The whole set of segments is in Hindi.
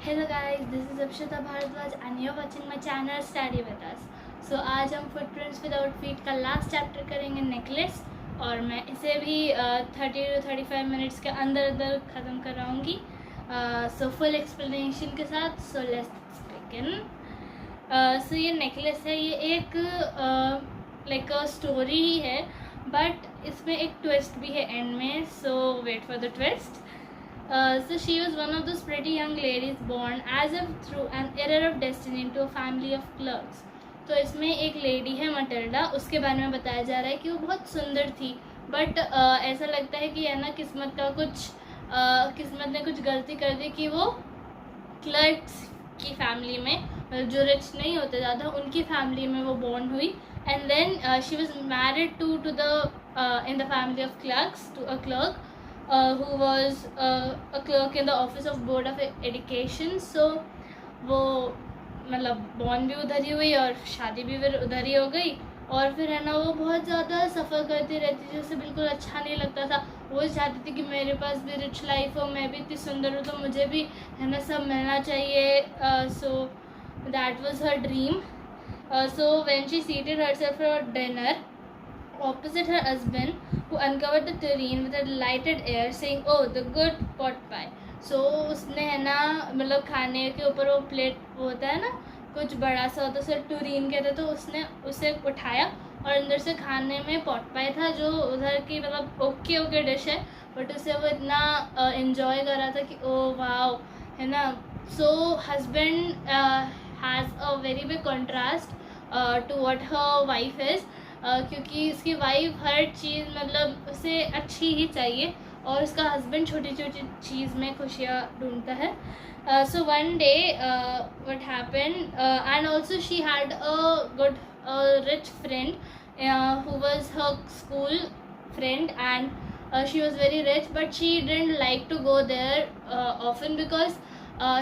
Hello guys, this is Akshita Bharadwaj and you're watching my channel Study with us. So आज हम फुटप्रिंट्स विदाउट फीट का लास्ट चैप्टर करेंगे नेकलेस और मैं इसे भी 30 to 35 मिनट्स के अंदर अंदर ख़त्म कराऊंगी. सो फुल एक्सप्लेनेशन के साथ. So let's begin. सो ये नेकलेस है, ये एक लाइक अ स्टोरी ही है बट इसमें एक ट्विस्ट भी है एंड में. So wait for the twist. So she was one of those pretty young ladies born as if through an error of destiny into a family of clerks. तो इसमें एक लेडी है मटिल्डा, उसके बारे में बताया जा रहा है कि वो बहुत सुंदर थी बट ऐसा लगता है कि है ना किस्मत का कुछ किस्मत ने कुछ गलती कर दी कि वो क्लर्क्स की फैमिली में, जो रिच नहीं होते ज़्यादा, उनकी फैमिली में वो बॉर्न हुई. And then she was married to the in the family of clerks to a clerk who was a clerk in the office of board of education. So वो मतलब बॉर्न भी उधर ही हुई और शादी भी फिर उधर ही हो गई. और फिर है ना वो बहुत ज़्यादा सफ़र करती रहती थी, उसे बिल्कुल अच्छा नहीं लगता था. वो चाहती थी कि मेरे पास भी रिच लाइफ हो, मैं भी इतनी सुंदर हूँ तो मुझे भी है ना सब मिलना चाहिए. So that was her dream. So when she seated herself for dinner opposite her husband, who uncovered the tureen with a lighted air, saying, "Oh, the good pot pie." So उसने है ना मतलब खाने के ऊपर वो प्लेट वो होता है ना कुछ बड़ा सा होता है, उसे टूरीन कहते, तो उसने उसे उठाया और अंदर से खाने में पॉट पाई था जो उधर की मतलब ओके डिश है बट उसे वो इतना इन्जॉय कर रहा था कि ओ वाओ, है ना. So husband has a very big contrast to what her wife is, क्योंकि उसकी वाइफ हर चीज़ मतलब उसे अच्छी ही चाहिए और उसका हस्बैंड छोटी छोटी चीज़ में खुशियाँ ढूंढता है. So one day what happened, and also she had a good rich friend who was her school friend, and she was very rich but she didn't like to go there often because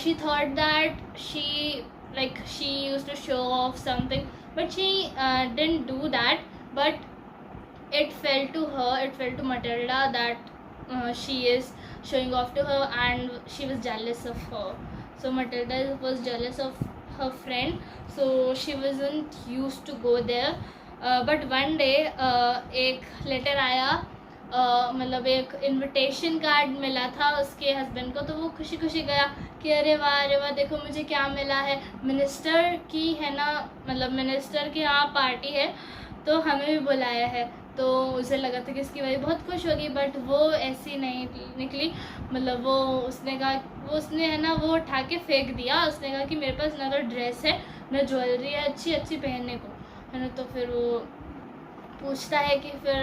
she thought that she used to show off something, but she didn't do that. But it fell to Matilda that she is showing off to her and she was jealous of her. So Matilda was jealous of her friend, so she wasn't used to go there. But one day एक लेटर आया, मतलब एक इनविटेशन कार्ड मिला था उसके हस्बैंड को, तो वो खुशी खुशी गया कि अरे वाह देखो मुझे क्या मिला है, मिनिस्टर की है ना, मतलब मिनिस्टर की यहाँ पार्टी है तो हमें भी बुलाया है. तो उसे लगा था कि इसकी वाइफ बहुत खुश होगी बट वो ऐसी नहीं निकली. मतलब वो उसने है ना वो उठा के फेंक दिया. उसने कहा कि मेरे पास ना तो ड्रेस है ना ज्वेलरी है अच्छी पहनने को, है ना. तो फिर वो पूछता है कि फिर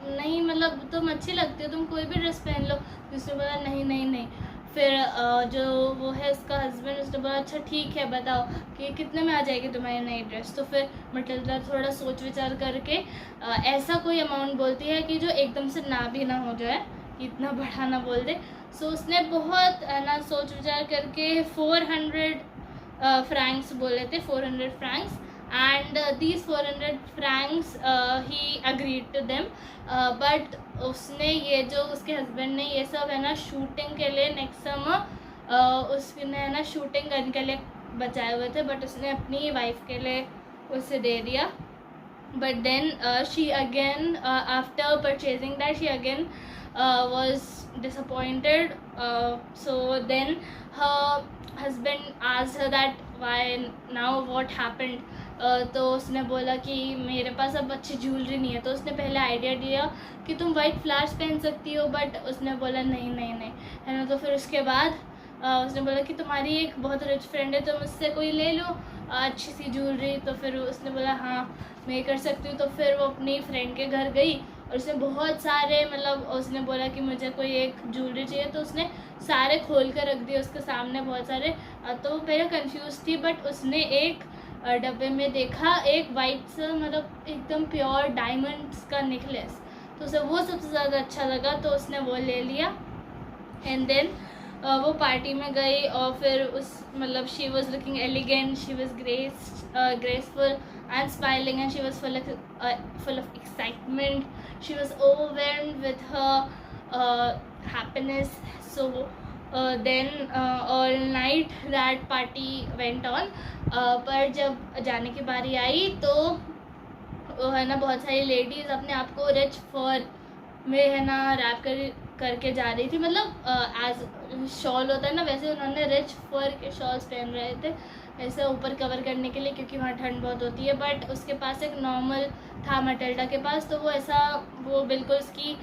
नहीं मतलब तुम अच्छी लगती हो, तुम कोई भी ड्रेस पहन लो. उसने बोला नहीं. फिर जो वो है उसका हस्बैंड, उसने बोला अच्छा ठीक है बताओ कि कितने में आ जाएगी तुम्हारी नई ड्रेस. तो फिर मटिल्डा थोड़ा सोच विचार करके ऐसा कोई अमाउंट बोलती है कि जो एकदम से ना भी ना हो जाए, इतना बड़ा ना बोल दे. सो उसने बहुत ना सोच विचार करके 400 फ्रैंक्स बोले थे, 400 Franks. and these 400 francs he agreed to them. But उसने ये जो उसके हस्बैंड ने ये सब है ना शूटिंग के लिए नेक्स्ट समर उसने है ना शूटिंग गन के लिए बचाए हुए थे बट उसने अपनी वाइफ के लिए उसे दे दिया. But then she again after purchasing that she again was disappointed. So then her husband asked her that why now what happened. तो उसने बोला कि मेरे पास अब अच्छी ज्वेलरी नहीं है. तो उसने पहले आइडिया दिया कि तुम वाइट फ्लावर्स पहन सकती हो बट उसने बोला नहीं है ना. तो फिर उसके बाद उसने बोला कि तुम्हारी एक बहुत रिच फ्रेंड है तो मुझसे कोई ले लो अच्छी सी ज्वेलरी. तो फिर उसने बोला हाँ मैं कर सकती हूँ. तो फिर वो अपनी फ्रेंड के घर गई और उसने बहुत सारे मतलब उसने बोला कि मुझे कोई एक ज्वेलरी चाहिए, तो उसने सारे खोल कर रख दिए उसके सामने बहुत सारे. तो वो पहले कंफ्यूज थी बट उसने एक डब्बे में देखा एक वाइट सा मतलब एकदम प्योर डायमंड्स का नेकलेस. तो उसे वो सबसे ज़्यादा अच्छा लगा तो उसने वो ले लिया. एंड देन वो पार्टी में गई और फिर उस मतलब she was looking elegant, she was graceful and smiling, and she was full of excitement. She was overwhelmed with her happiness. So then all night night that party went on. पर जब जाने की बारी आई तो वो है ना बहुत सारी लेडीज़ अपने आप को रिच फॉर में है ना रैप करके जा रही थी, मतलब एज शॉल होता है ना वैसे उन्होंने रिच फर के शॉल्स पहन रहे थे ऐसे ऊपर कवर करने के लिए, क्योंकि वहाँ ठंड बहुत होती है। बट उसके पास एक नॉर्मल था मटिल्डा के पास, तो वो ऐसा वो बिल्कुल उसकी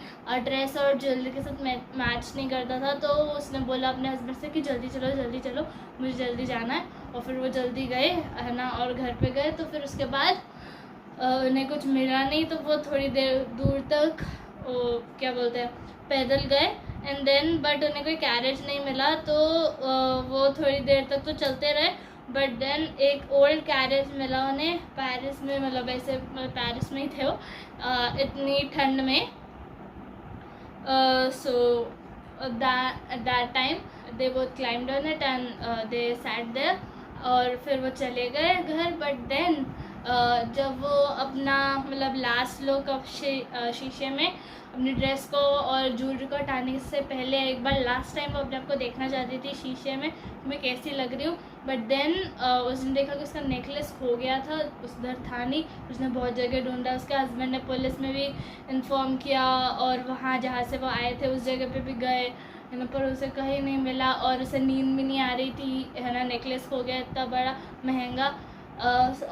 ड्रेस और ज्वेलरी के साथ मैच नहीं करता था। तो उसने बोला अपने हस्बैंड से कि जल्दी चलो मुझे जल्दी जाना है। और फिर वो जल्दी गए है ना और घर पे गए। तो फिर उसके बाद उन्हें कुछ मिला नहीं, तो वो थोड़ी देर दूर तक क्या बोलते हैं पैदल गए एंड देन बट उन्हें कोई कैरेज नहीं मिला। तो वो थोड़ी देर तक तो चलते रहे, बट देन एक ओल्ड कैरेज मिला उन्हें पेरिस में, मतलब ऐसे पेरिस में ही थे वो इतनी ठंड में। So that time they both climbed on it and they sat there और फिर वो चले गए घर। बट देन जब वो अपना मतलब लास्ट लुक शीशे में अपनी ड्रेस को और ज्वेलरी को हटाने से पहले एक बार लास्ट टाइम वो अपने आप को देखना चाहती थी शीशे में मैं कैसी लग रही हूँ। बट देन उसने देखा कि उसका नेकलेस खो गया था, उधर था नहीं। उसने बहुत जगह ढूंढा, उसके हस्बैंड ने पुलिस में भी इन्फॉर्म किया और वहाँ जहाँ से वो आए थे उस जगह पे भी गए है ना, पर उसे कहीं नहीं मिला और उसे नींद भी नहीं आ रही थी है ना। नेकलेस खो गया इतना बड़ा महंगा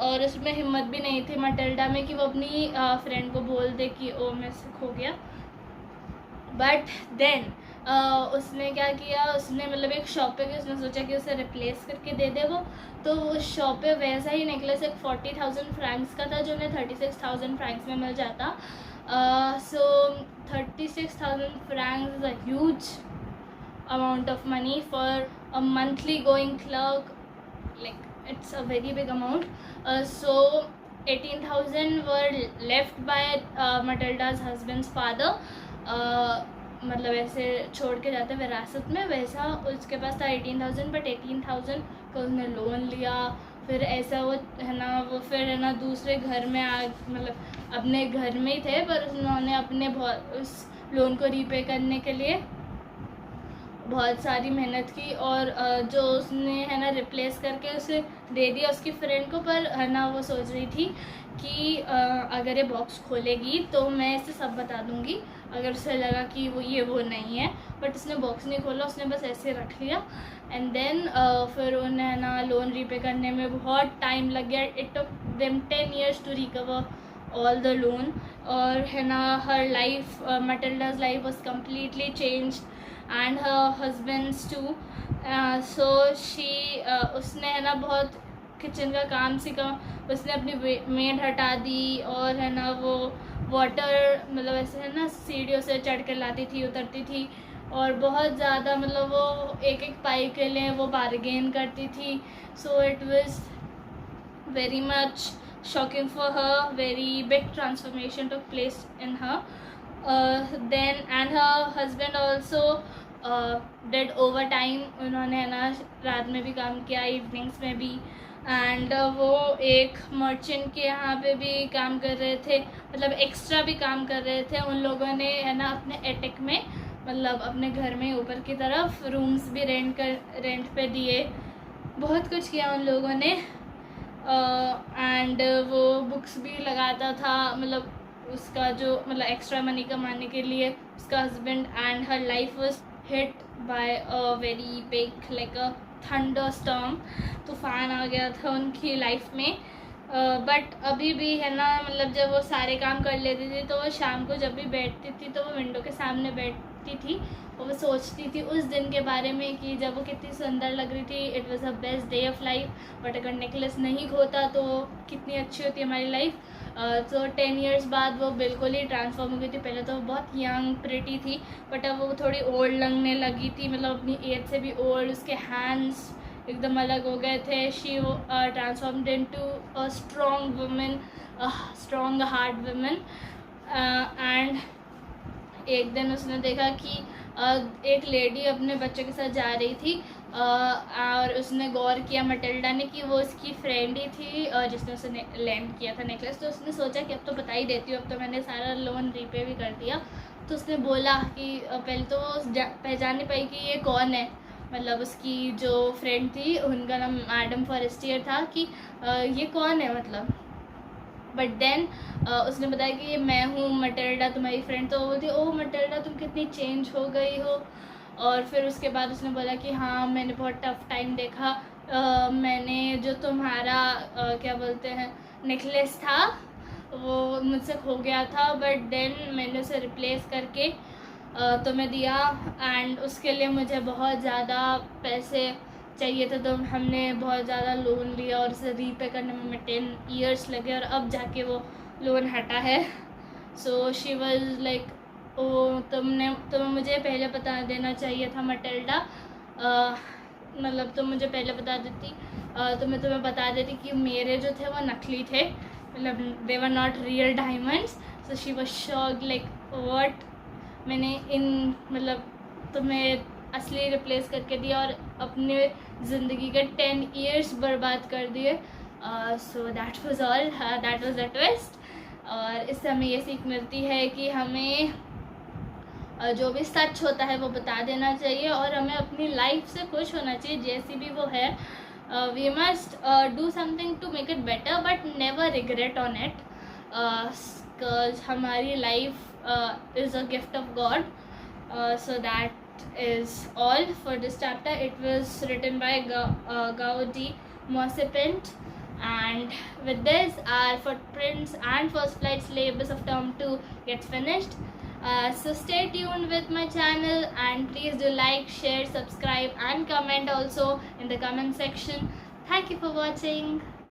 और उसमें हिम्मत भी नहीं थी मटिल्डा में कि वो अपनी फ्रेंड को बोल दे कि ओ मेरे से खो गया। बट देन उसने क्या किया, उसने मतलब एक शॉप पे गई, उसने सोचा कि उसे रिप्लेस करके दे दे वो। तो उस शॉप पे वैसा ही नेकलेस एक 40,000 फ्रैंक्स का था जो उन्हें 36,000 फ्रैंक्स में मिल जाता। सो 36,000 Franks is a huge amount of money for a monthly going clerk, like it's a very big amount. So 18,000 were left by Matilda's husband's father, मतलब ऐसे छोड़ के जाते विरासत में, वैसा उसके पास था 18,000। बट 18,000 का उसने लोन लिया। फिर ऐसा वो है ना वो फिर है ना दूसरे घर में मतलब अपने घर में ही थे, पर उन्होंने अपने बहुत उस लोन को रीपे करने के लिए बहुत सारी मेहनत की और जो उसने है ना रिप्लेस करके उसे दे दिया उसकी फ्रेंड को। पर है ना वो सोच रही थी कि अगर ये बॉक्स खोलेगी तो मैं इसे सब बता दूंगी, अगर उसे लगा कि वो नहीं है। बट उसने बॉक्स नहीं खोला, उसने बस ऐसे रख लिया। एंड देन फिर उन्हें है ना लोन रीपे करने में बहुत टाइम लग गया। It took them 10 years to recover all the loan। और है ना her life, Matilda's life was completely changed and her husband's too। so she उसने है ना बहुत किचन का काम सीखा, उसने अपनी मेड हटा दी और है ना वो वाटर मतलब ऐसे है ना सीढ़ियों से चढ़ कर लाती थी उतरती थी और बहुत ज़्यादा मतलब वो एक एक पाई के लिए वो बार्गेन करती थी। So it was very much shocking for her, very big transformation took place in her। then and her husband also did overtime, उन्होंने है ना रात में भी काम किया, इवनिंग्स में भी। एंड वो एक मर्चेंट के यहाँ पे भी काम कर रहे थे, मतलब एक्स्ट्रा भी काम कर रहे थे। उन लोगों ने है ना अपने एटिक में मतलब अपने घर में ऊपर की तरफ रूम्स भी रेंट पे दिए, बहुत कुछ किया उन लोगों ने। एंड वो बुक्स भी लगाता था, मतलब उसका जो मतलब एक्स्ट्रा मनी कमाने के लिए उसका husband. And her life was hit by a very big like a thunder storm, तूफान आ गया था उनकी लाइफ में। बट अभी भी है ना मतलब जब वो सारे काम कर लेती थी तो वो शाम को जब भी बैठती थी तो वो विंडो के सामने बैठती थी और वो सोचती थी उस दिन के बारे में कि जब वो कितनी सुंदर लग रही थी। It was the best day of life. But अगर नेकलेस नहीं खोता तो कितनी अच्छी होती हमारी लाइफ। तो 10 years बाद वो बिल्कुल ही ट्रांसफॉर्म हो गई थी। पहले तो वो बहुत यंग प्रिटी थी, बट अब वो थोड़ी ओल्ड लगने लगी थी, मतलब अपनी एज से भी ओल्ड। उसके हैंड्स एकदम अलग हो गए थे। She transformed into a strong women, strong heart women. And एक दिन उसने देखा कि एक लेडी अपने बच्चे के साथ जा रही थी और उसने गौर किया मटिल्डा ने कि वो उसकी फ्रेंड ही थी जिसने उसे लैंड किया था नेकलेस। तो उसने सोचा कि अब तो बता ही देती हूँ, अब तो मैंने सारा लोन रीपे भी कर दिया। तो उसने बोला कि पहले तो वो पहचान नहीं पाई कि ये कौन है, मतलब उसकी जो फ्रेंड थी उनका नाम मैडम फॉरेस्टियर था कि ये कौन है मतलब। बट देन उसने बताया कि ये मैं हूँ मटिल्डा, तुम्हारी फ्रेंड। तो वो बोलती ओ मटिल्डा तुम कितनी चेंज हो गई हो। और फिर उसके बाद उसने बोला कि हाँ मैंने बहुत टफ टाइम देखा, मैंने जो तुम्हारा क्या बोलते हैं नेकलेस था वो मुझसे खो गया था, बट देन मैंने उसे रिप्लेस करके तुम्हें दिया, एंड उसके लिए मुझे बहुत ज़्यादा पैसे चाहिए थे, तो हमने बहुत ज़्यादा लोन लिया और उसे रीपे करने में 10 ईयर्स लगे और अब जाके वो लोन हटा है। सो शी वॉज लाइक ओ तुम्हें मुझे पहले बता देना चाहिए था मटिल्डा, मतलब तुम मुझे पहले बता देती तो मैं तुम्हें बता देती कि मेरे जो थे वो नकली थे, मतलब they were not real diamonds. So she was shocked like what, मैंने मतलब तुम्हें असली रिप्लेस करके दिया और अपने ज़िंदगी के 10 ईयर्स बर्बाद कर दिए। So that was all, that was the twist. और इससे हमें ये सीख मिलती है कि हमें जो भी सच होता है वो बता देना चाहिए और हमें अपनी लाइफ से खुश होना चाहिए जैसी भी वो है। We must do something to make it better but never regret on it, because हमारी life is a gift of God. So that is all for this chapter. It was written by Gaudi Mosipint, and with this our footprints and first flight syllabus of term 2 gets finished. So stay tuned with my channel and please do like, share, subscribe and comment also in the comment section. Thank you for watching.